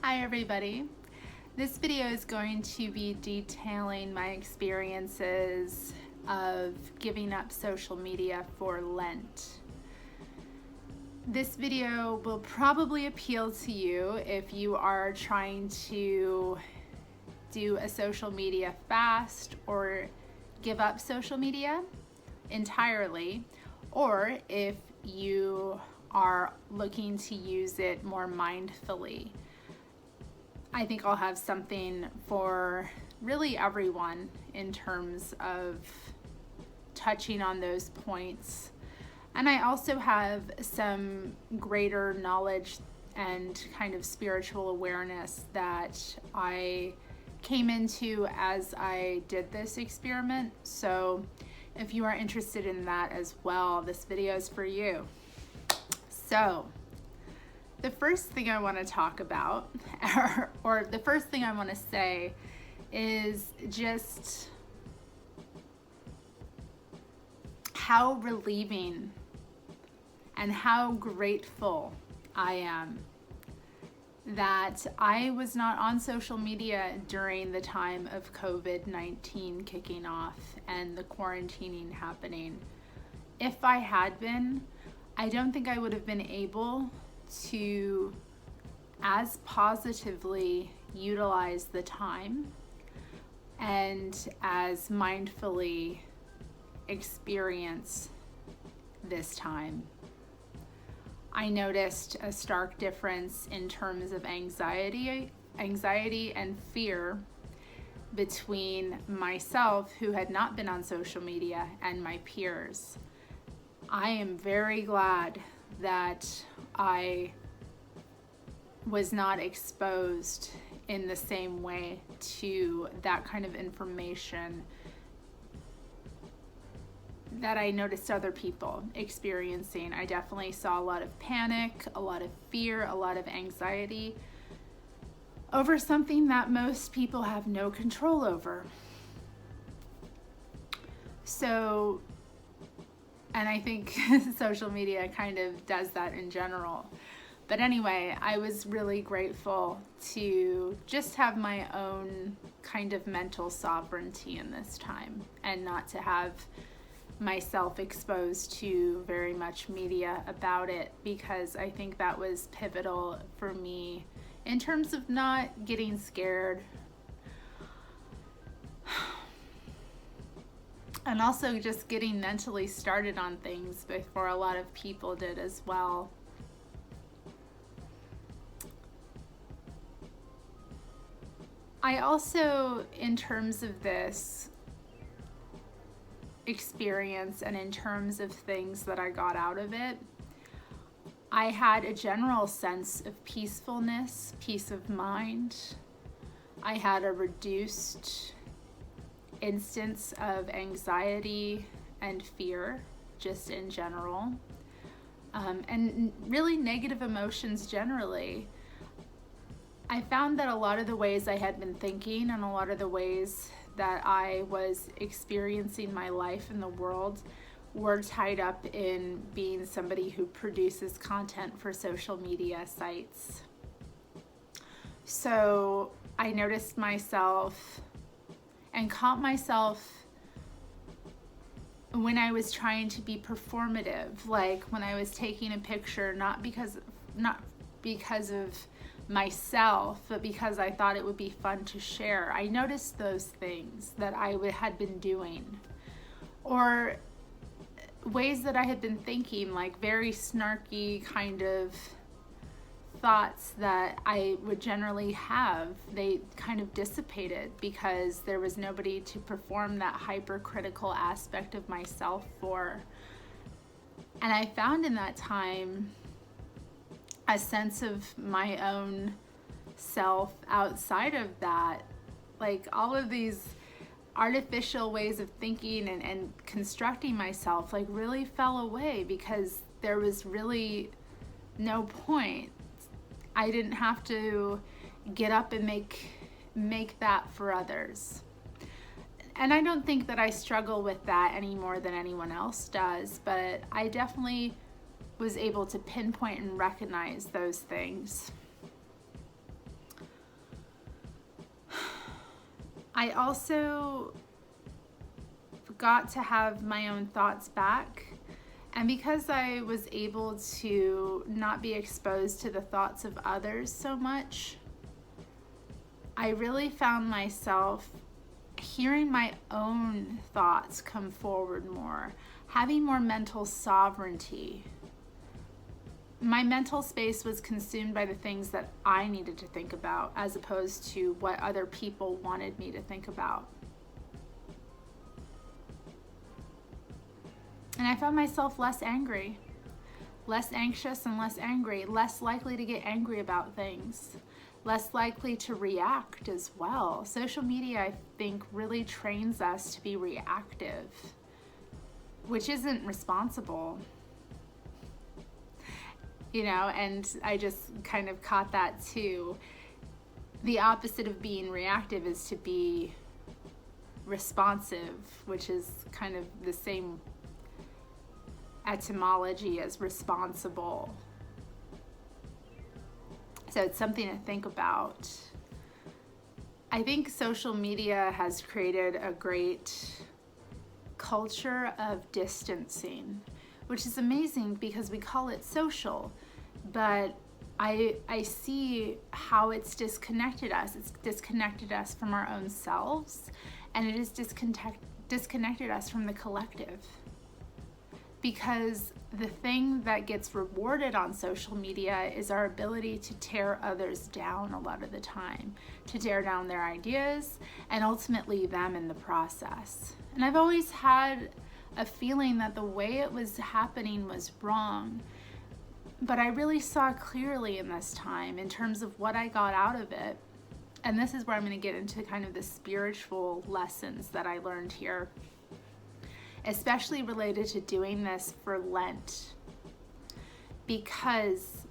Hi everybody. This video is going to be detailing my experiences of giving up social media for Lent. This video will probably appeal to you if you are trying to do a social media fast or give up social media entirely, or if you are looking to use it more mindfully. I think I'll have something for really everyone in terms of touching on those points. And I also have some greater knowledge and kind of spiritual awareness that I came into as I did this experiment. So if you are interested in that as well, this video is for you. So the first thing I want to talk about, or the first thing I want to say, is just how relieving and how grateful I am that I was not on social media during the time of COVID-19 kicking off and the quarantining happening. If I had been, I don't think I would have been able to as positively utilize the time and as mindfully experience this time. I noticed a stark difference in terms of anxiety and fear between myself, who had not been on social media, and my peers. I am very glad that I was not exposed in the same way to that kind of information that I noticed other people experiencing. I definitely saw a lot of panic, a lot of fear, a lot of anxiety over something that most people have no control over. So, and I think social media kind of does that in general. But anyway, I was really grateful to just have my own kind of mental sovereignty in this time and not to have myself exposed to very much media about it, because I think that was pivotal for me in terms of not getting scared. And also just getting mentally started on things before a lot of people did as well. I also, in terms of this experience and in terms of things that I got out of it, I had a general sense of peacefulness, peace of mind. I had a reduced instance of anxiety and fear just in general, and really negative emotions generally. I found that a lot of the ways I had been thinking and a lot of the ways that I was experiencing my life in the world were tied up in being somebody who produces content for social media sites. So I noticed myself and caught myself when I was trying to be performative, like when I was taking a picture, not because of myself, but because I thought it would be fun to share. I noticed those things that I had been doing, or ways that I had been thinking, like very snarky kind of thoughts that I would generally have. They kind of dissipated because there was nobody to perform that hypercritical aspect of myself for. And I found in that time a sense of my own self outside of that. Like all of these artificial ways of thinking and constructing myself like really fell away because there was really no point. I didn't have to get up and make that for others. And I don't think that I struggle with that any more than anyone else does, but I definitely was able to pinpoint and recognize those things. I also got to have my own thoughts back. And because I was able to not be exposed to the thoughts of others so much, I really found myself hearing my own thoughts come forward more, having more mental sovereignty. My mental space was consumed by the things that I needed to think about as opposed to what other people wanted me to think about. And I found myself less angry, less anxious and less angry, less likely to get angry about things, less likely to react as well. Social media, I think, really trains us to be reactive, which isn't responsible. And I just kind of caught that too. The opposite of being reactive is to be responsive, which is kind of the same etymology as responsible. So it's something to think about. I think social media has created a great culture of distancing, which is amazing because we call it social, but I see how it's disconnected us. It's disconnected us from our own selves, and it has disconnected us from the collective. Because the thing that gets rewarded on social media is our ability to tear others down a lot of the time, to tear down their ideas and ultimately them in the process. And I've always had a feeling that the way it was happening was wrong, but I really saw clearly in this time in terms of what I got out of it. And this is where I'm going to get into kind of the spiritual lessons that I learned here, especially related to doing this for Lent, because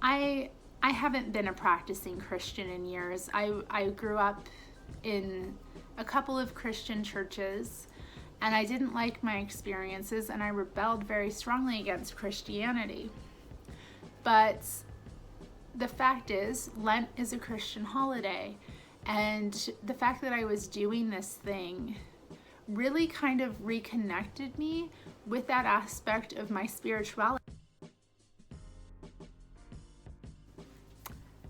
I haven't been a practicing Christian in years. I grew up in a couple of Christian churches, and I didn't like my experiences, and I rebelled very strongly against Christianity. But the fact is, Lent is a Christian holiday, and the fact that I was doing this thing really kind of reconnected me with that aspect of my spirituality.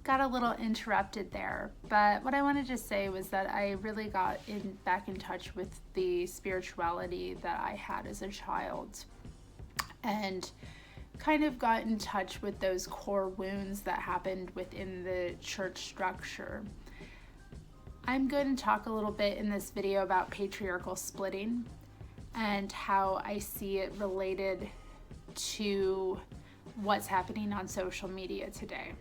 Got a little interrupted there, but what I wanted to say was that I really got back in touch with the spirituality that I had as a child, and kind of got in touch with those core wounds that happened within the church structure. I'm going to talk a little bit in this video about patriarchal splitting and how I see it related to what's happening on social media today.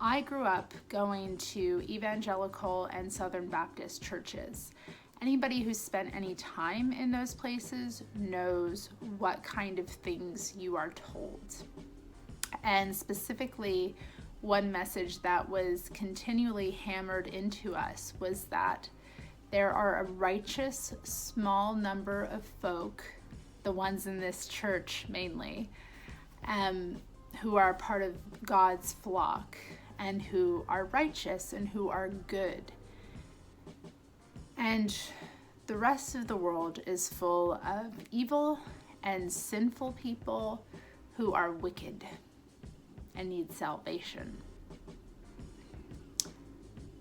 I grew up going to evangelical and Southern Baptist churches. Anybody who's spent any time in those places knows what kind of things you are told. And specifically, one message that was continually hammered into us was that there are a righteous small number of folk, the ones in this church mainly, who are part of God's flock and who are righteous and who are good. And the rest of the world is full of evil and sinful people who are wicked and need salvation.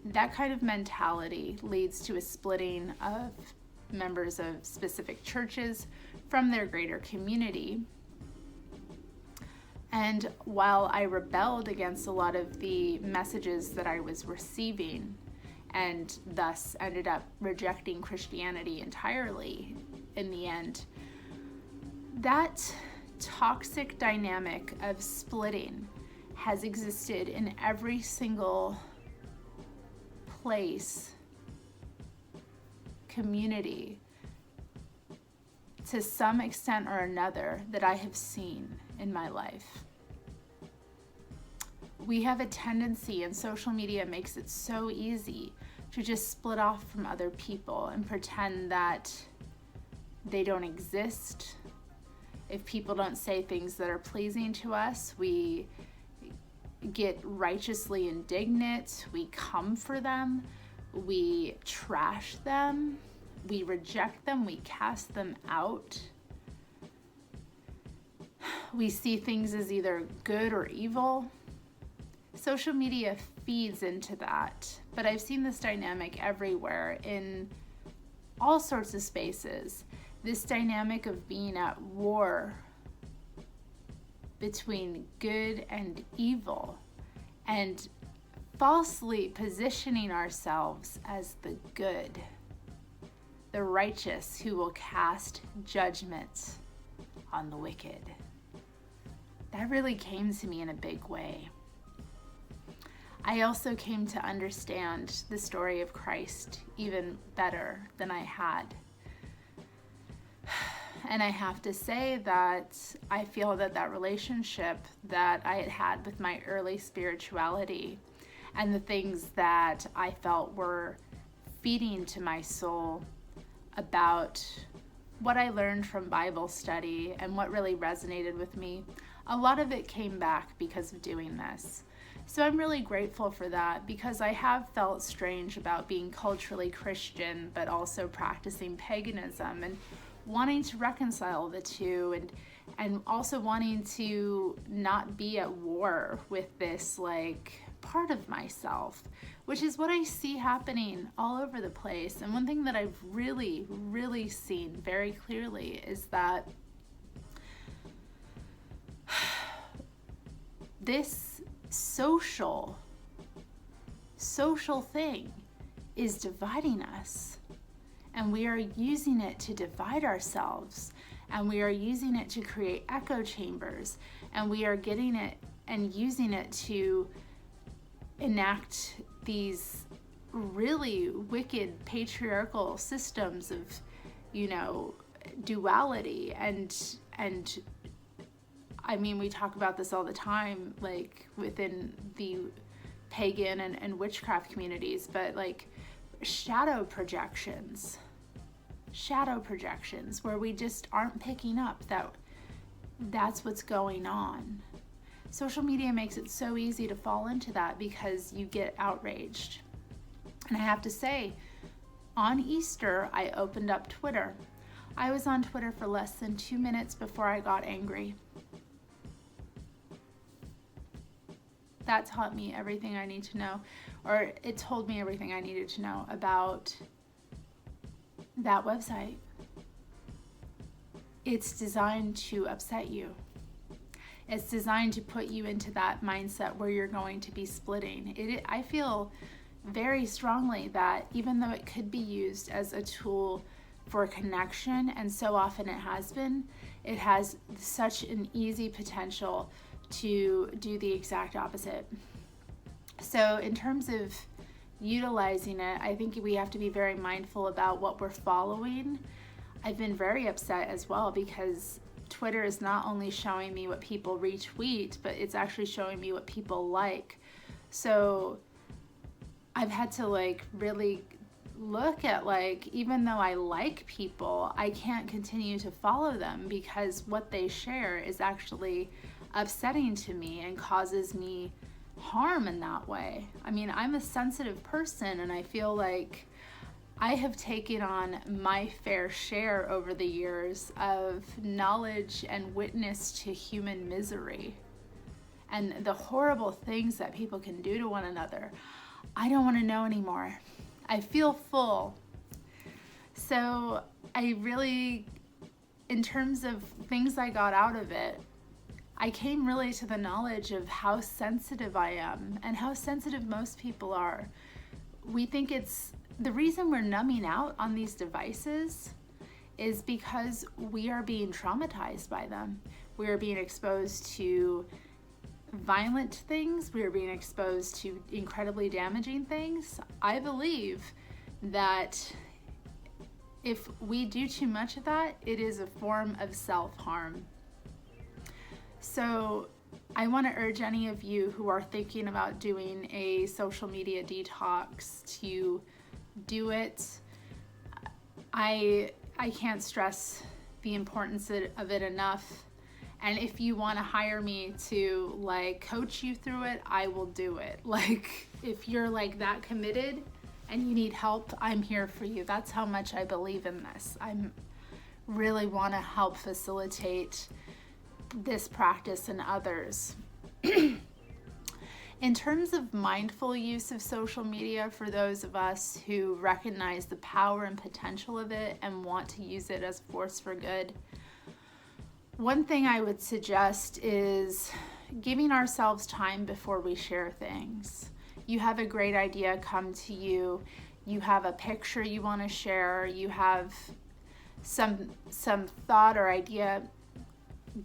That kind of mentality leads to a splitting of members of specific churches from their greater community. And while I rebelled against a lot of the messages that I was receiving, and thus ended up rejecting Christianity entirely in the end, that toxic dynamic of splitting has existed in every single place, community, to some extent or another that I have seen in my life. We have a tendency, and social media makes it so easy to just split off from other people and pretend that they don't exist. If people don't say things that are pleasing to us, we get righteously indignant, we come for them, we trash them, we reject them, we cast them out. We see things as either good or evil. Social media feeds into that, but I've seen this dynamic everywhere in all sorts of spaces. This dynamic of being at war between good and evil, and falsely positioning ourselves as the good, the righteous who will cast judgment on the wicked. That really came to me in a big way. I also came to understand the story of Christ even better than I had. And I have to say that I feel that that relationship that I had had with my early spirituality and the things that I felt were feeding to my soul about what I learned from Bible study and what really resonated with me, a lot of it came back because of doing this. So I'm really grateful for that, because I have felt strange about being culturally Christian but also practicing paganism, and wanting to reconcile the two, and also wanting to not be at war with this like part of myself, which is what I see happening all over the place. And one thing that I've really, really seen very clearly is that this social thing is dividing us, and we are using it to divide ourselves, and we are using it to create echo chambers, and we are getting it and using it to enact these really wicked patriarchal systems of, duality. And I mean, we talk about this all the time, like within the pagan and witchcraft communities, but like shadow projections where we just aren't picking up that that's what's going on. Social media makes it so easy to fall into that because you get outraged. And I have to say, on Easter, I opened up Twitter. I was on Twitter for less than 2 minutes before I got angry. That taught me everything I need to know, or it told me everything I needed to know about that website. It's designed to upset you. It's designed to put you into that mindset where you're going to be splitting. I feel very strongly that even though it could be used as a tool for connection, and so often it has been, it has such an easy potential to do the exact opposite. So in terms of utilizing it, I think we have to be very mindful about what we're following. I've been very upset as well because Twitter is not only showing me what people retweet, but it's actually showing me what people like. So I've had to really look at even though I like people, I can't continue to follow them because what they share is actually upsetting to me and causes me harm in that way. I mean, I'm a sensitive person, and I feel like I have taken on my fair share over the years of knowledge and witness to human misery and the horrible things that people can do to one another. I don't want to know anymore. I feel full. So I really, in terms of things I got out of it, I came really to the knowledge of how sensitive I am and how sensitive most people are. We think it's the reason we're numbing out on these devices is because we are being traumatized by them. We are being exposed to violent things. We are being exposed to incredibly damaging things. I believe that if we do too much of that, it is a form of self-harm. So I want to urge any of you who are thinking about doing a social media detox to do it. I can't stress the importance of it enough. And if you want to hire me to coach you through it, I will do it. If you're that committed and you need help, I'm here for you. That's how much I believe in this. I really want to help facilitate this practice in others. In terms of mindful use of social media, for those of us who recognize the power and potential of it and want to use it as a force for good, one thing I would suggest is giving ourselves time before we share things. You have a great idea come to you, you have a picture you want to share, you have some thought or idea,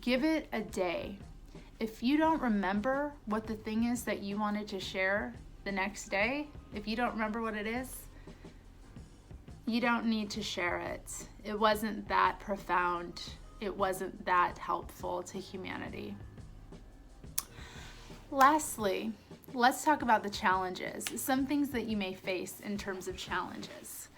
give it a day. If you don't remember what the thing is that you wanted to share the next day, if you don't remember what it is, you don't need to share it. It wasn't that profound. It wasn't that helpful to humanity. Lastly, let's talk about the challenges, some things that you may face in terms of challenges.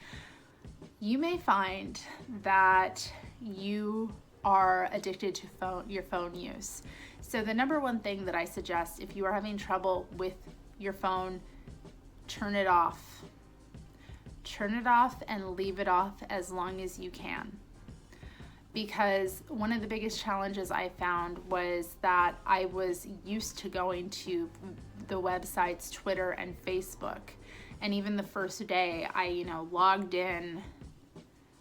You may find that you are addicted to your phone use. So the number one thing that I suggest, if you are having trouble with your phone, turn it off. Turn it off and leave it off as long as you can. Because one of the biggest challenges I found was that I was used to going to the websites Twitter and Facebook. And even the first day I, logged in,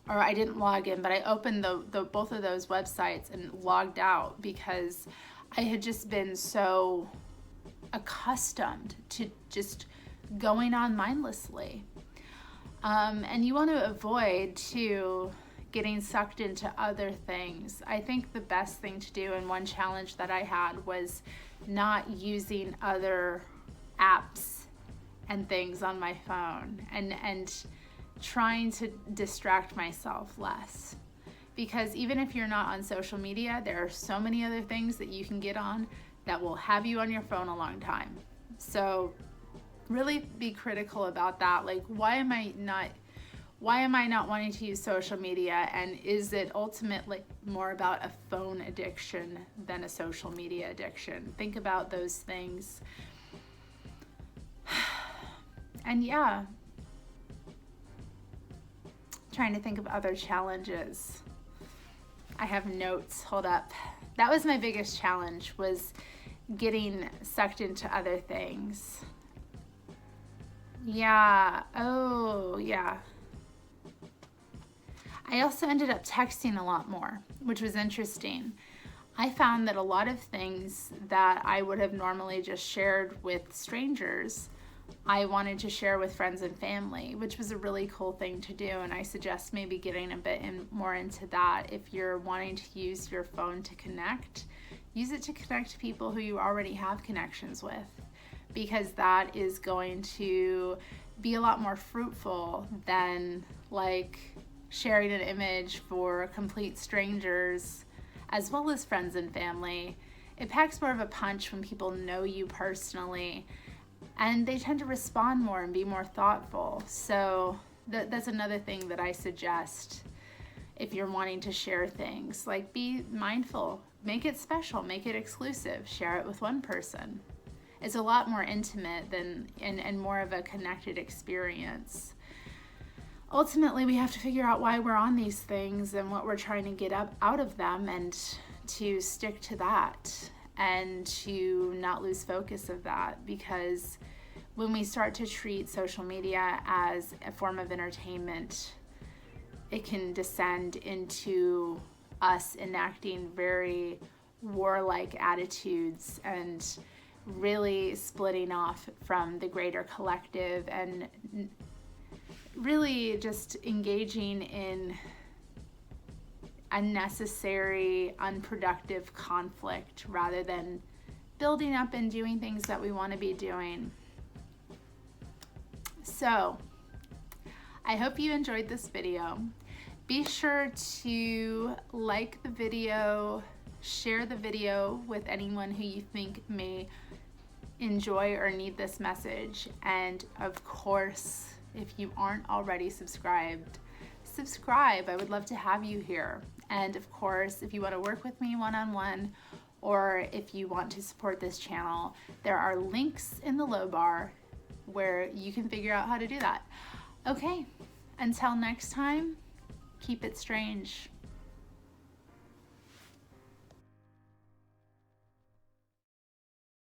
or I didn't log in, but I opened the both of those websites and logged out because I had just been so accustomed to just going on mindlessly. And you want to avoid, too, getting sucked into other things. I think the best thing to do, and one challenge that I had, was not using other apps and things on my phone and trying to distract myself less. Because even if you're not on social media, there are so many other things that you can get on that will have you on your phone a long time. So really be critical about that. Like, why am I not wanting to use social media? And is it ultimately more about a phone addiction than a social media addiction? Think about those things. And yeah, trying to think of other challenges. I have notes, hold up. That was my biggest challenge, was getting sucked into other things. Yeah, oh yeah. I also ended up texting a lot more, which was interesting. I found that a lot of things that I would have normally just shared with strangers, I wanted to share with friends and family, which was a really cool thing to do. And I suggest maybe getting a bit more into that. If you're wanting to use your phone to connect, use it to connect to people who you already have connections with, because that is going to be a lot more fruitful than like sharing an image for complete strangers as well as friends and family. It packs more of a punch when people know you personally, and they tend to respond more and be more thoughtful. So that's another thing that I suggest if you're wanting to share things. Like, be mindful, make it special, make it exclusive, share it with one person. It's a lot more intimate than and more of a connected experience. Ultimately, we have to figure out why we're on these things and what we're trying to get out of them, and to stick to that and to not lose focus of that. Because when we start to treat social media as a form of entertainment, it can descend into us enacting very warlike attitudes and really splitting off from the greater collective, and really just engaging in unnecessary, unproductive conflict rather than building up and doing things that we want to be doing. So, I hope you enjoyed this video. Be sure to like the video, share the video with anyone who you think may enjoy or need this message, and of course, if you aren't already subscribed, subscribe. I would love to have you here. And of course, if you want to work with me one-on-one, or if you want to support this channel, there are links in the low bar where you can figure out how to do that. Okay, until next time, keep it strange.